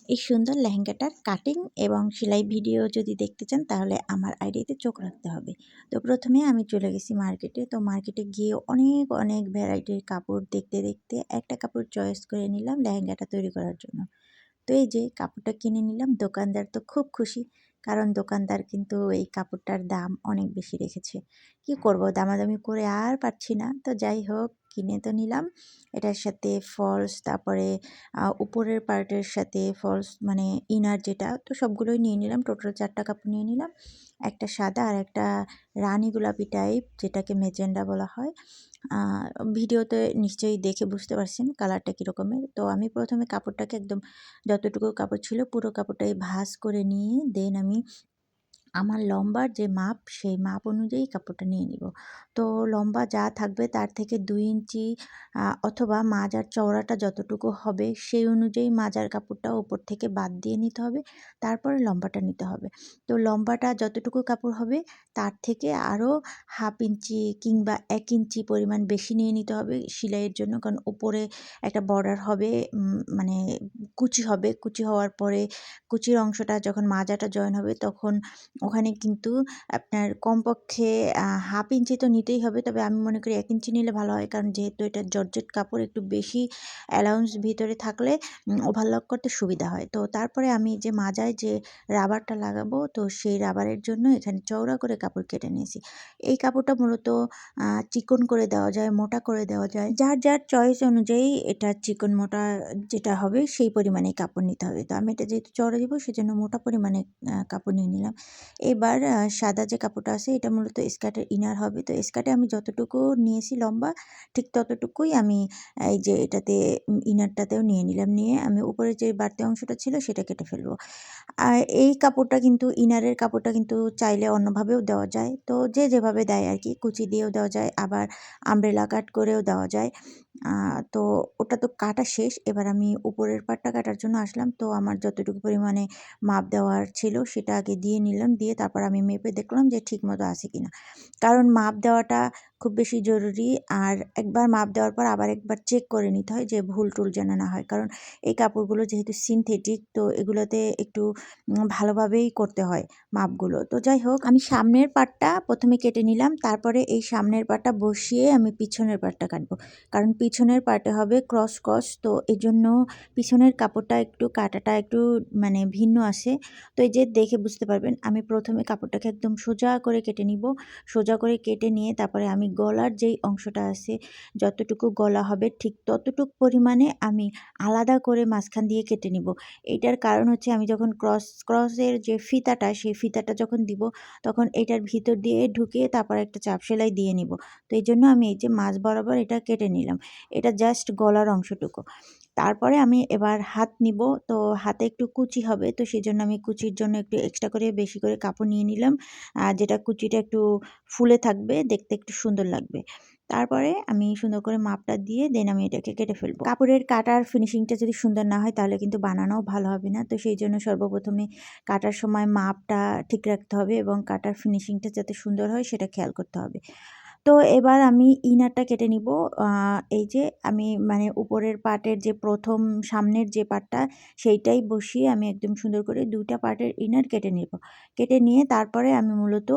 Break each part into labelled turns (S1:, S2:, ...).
S1: এই সুন্দর লেহেঙ্গাটার কাটিং এবং সেলাই ভিডিও যদি দেখতে চান তাহলে আমার আইডিতে চোখ রাখতে হবে। তো প্রথমে আমি চলে গেছি মার্কেটে। তো মার্কেটে গিয়ে অনেক ভ্যারাইটির কাপড় দেখতে একটা কাপড় চয়েস করে নিলাম লেহেঙ্গাটা তৈরি করার জন্য। তো এই যে কাপড়টা কিনে নিলাম, দোকানদার তো খুব খুশি। কারণ দোকানদার কিন্তু এই কাপড়টার দাম অনেক বেশি রেখেছে। কি করব, দামাদামি করে আর পারছি না। তো যাই হোক, কিনে তো নিলাম। এটার সাথে ফলস, তারপরে উপরের পার্টের সাথে ফলস মানে ইনার যেটা, তো সবগুলোই নিয়ে নিলাম। টোটাল ৪ টা কাপড় নিয়ে নিলাম। একটা সাদা আর একটা রানী গোলাপি টাইপ, যেটাকে মেজেন্ডা বলা হয়। আ ভিডিওতে নিশ্চয়ই দেখে বুঝতে পারছেন কালারটা কীরকমের। তো আমি প্রথমে কাপড়টাকে একদম যতটুকু কাপড় ছিল পুরো কাপড়টাই ভাঁজ করে নিয়ে দেন আমি আমার লম্বার যে মাপ, সেই মাপ অনুযায়ী কাপড়টা নিয়ে নিব। তো লম্বা যা থাকবে তার থেকে ২ ইঞ্চি অথবা মাজার চওড়াটা যতটুকু হবে সেই অনুযায়ী মাজার কাপড়টা উপর থেকে বাদ দিয়ে নিতে হবে। তারপরে লম্বাটা নিতে হবে। তো লম্বাটা যতটুকু কাপড় হবে তার থেকে আরও 1/2 ইঞ্চি কিংবা ১ ইঞ্চি পরিমাণ বেশি নিয়ে নিতে হবে সেলাইয়ের জন্য। কারণ উপরে একটা বর্ডার হবে, মানে কুচি হবে। কুচি হওয়ার পরে কুচির অংশটা যখন মাজাটা জয়েন হবে তখন ওখানে কিন্তু আপনার কমপক্ষে 1/2 ইঞ্চি তো নিতেই হবে। তবে আমি মনে করি ১ ইঞ্চি নিলে ভালো হয়। কারণ যেহেতু এটা জর্জেট কাপড়, একটু বেশি অ্যালাউন্স ভিতরে থাকলে ওভারলক করতে সুবিধা হয়। তো তারপরে আমি যে মাজায় যে রাবারটা লাগাবো, তো সেই রাবারের জন্য এখানে চওড়া করে কাপড় কেটে নিয়েছি। এই কাপড়টা মূলত চিকন করে দেওয়া যায়, মোটা করে দেওয়া যায়। যার চয়েস অনুযায়ী এটা চিকন মোটা যেটা হবে সেই পরিমাণেই কাপড় নিতে হবে। তো আমি এটা যেহেতু চওড়া দিব সেজন্য মোটা পরিমাণে কাপড় নিয়ে নিলাম। এবার সাদা যে কাপড়টা আছে এটা মূলত স্কার্টের ইনার হবে। তো স্কার্টে আমি যতটুকু নিয়েছি লম্বা, ঠিক ততটুকুই আমি এই যে এটাতে ইনারটাতেও নিয়ে নিলাম। নিয়ে আমি উপরে যে বাড়তি অংশটা ছিল সেটা কেটে ফেলবো। আর এই কাপড়টা কিন্তু, ইনারের কাপড়টা কিন্তু চাইলে অন্যভাবেও দেওয়া যায়। তো যে যেভাবে দেয় আরকি, কুচি দিয়েও দেওয়া যায়, আবার আমব্রেলা কাট করেও দেওয়া যায়। তো ওটা তো কাটা শেষ। এবার আমি উপরের পাটটা কাটার জন্য আসলাম। তো আমার যতটুকু পরিমাণে মাপ দেওয়ার ছিল সেটা আগে দিয়ে নিলাম। দিয়ে তারপর আমি মেপে দেখলাম যে ঠিকমতো আছে কিনা। কারণ মাপ দেওয়াটা খুব বেশি জরুরি। আর একবার মাপ দেওয়ার পর আবার একবার চেক করে নিতে হয় যে ভুল-টুল যেন না হয়। কারণ এই কাপড়গুলো যেহেতু সিনথেটিক, তো এগুলোতে একটু ভালোভাবেই করতে হয় মাপগুলো। তো যাই হোক, আমি সামনের পাটটা প্রথমে কেটে নিলাম। তারপরে এই সামনের পাটটা বসিয়ে আমি পিছনের পাটটা কাটবো। কারণ পিছনের পাটে হবে ক্রস। তো এজন্য পিছনের কাপড়টা একটু কাটাটা একটু মানে ভিন্ন আসে। তো এই যে দেখে বুঝতে পারবেন, আমি প্রথমে কাপড়টাকে একদম সোজা করে কেটে নিব। সোজা করে কেটে নিয়ে তারপরে আমি গলার যেই অংশটা আছে, যতটুকু গলা হবে ঠিক ততটুক পরিমাণে আমি আলাদা করে মাঝখান দিয়ে কেটে নিব। এইটার কারণ হচ্ছে আমি যখন ক্রসের যে ফিতাটা, সেই ফিতাটা যখন দিব তখন এটার ভিতর দিয়ে ঢুকিয়ে তারপর একটা চাপ সেলাই দিয়ে নিব। তো এইজন্য আমি এই যে মাঝ বরাবর এটা কেটে নিলাম। এটা জাস্ট গলার অংশটুকু। তারপরে আমি এবার হাত নিব। তো হাতে একটু কুচি হবে। তো সেজন্য আমি কুচির জন্য একটু এক্সট্রা করে বেশি করে কাপড় নিয়ে নিলাম। যেটা কুচিটা একটু ফুলে থাকবে, দেখতে একটু সুন্দর লাগবে। তারপরে আমি সুন্দর করে মাপটা দিয়ে দেন আমি এটাকে কেটে ফেলবো। কাপড়ের কাটার ফিনিশিংটা যদি সুন্দর না হয় তাহলে কিন্তু বানানোও ভালো হবে না। তো সেইজন্য সর্বপ্রথমে কাটার সময় মাপটা ঠিক রাখতে হবে এবং কাটার ফিনিশিংটা যাতে সুন্দর হয় সেটা খেয়াল করতে হবে। তো এবার আমি ইনারটা কেটে নিব। আ এই যে আমি মানে উপরের পার্টের যে প্রথম সামনের যে পার্টটা সেইটাই বসিয়ে আমি একদম সুন্দর করে ২ টা পার্টের ইনার কেটে নিব। কেটে নিয়ে তারপরে আমি মূলত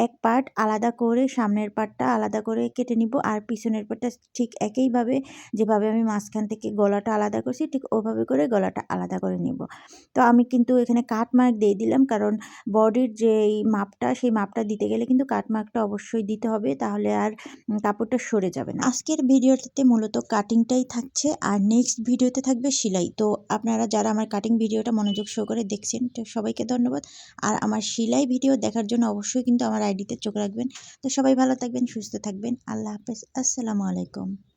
S1: এক পার্ট আলাদা করে, সামনের পার্টটা আলাদা করে কেটে নিব। আর পিছনের পার্টটা ঠিক একইভাবে, যেভাবে আমি মাঝখান থেকে গলাটা আলাদা করছি ঠিক ওভাবে করে গলাটা আলাদা করে নিব। তো আমি কিন্তু এখানে কাট মার্ক দিয়ে দিলাম, কারণ বডির যেই মাপটা সেই মাপটা দিতে গেলে কিন্তু কাট মার্কটা অবশ্যই দিতে হবে, তাহলে আর কাপড়টা সরে যাবে না। আজকের ভিডিওটাতে মূলত কাটিংটাই থাকছে আর নেক্সট ভিডিওতে থাকবে সেলাই। তো আপনারা যারা আমার কাটিং ভিডিওটা মনোযোগ সহকারে দেখছেন, তো সবাইকে ধন্যবাদ। আর আমার সেলাই ভিডিও দেখার জন্য অবশ্যই কিন্তু আমার আইডিতে চোখ রাখবেন। তো সবাই ভালো থাকবেন, সুস্থ থাকবেন। আল্লাহ হাফেজ। আসসালামু আলাইকুম।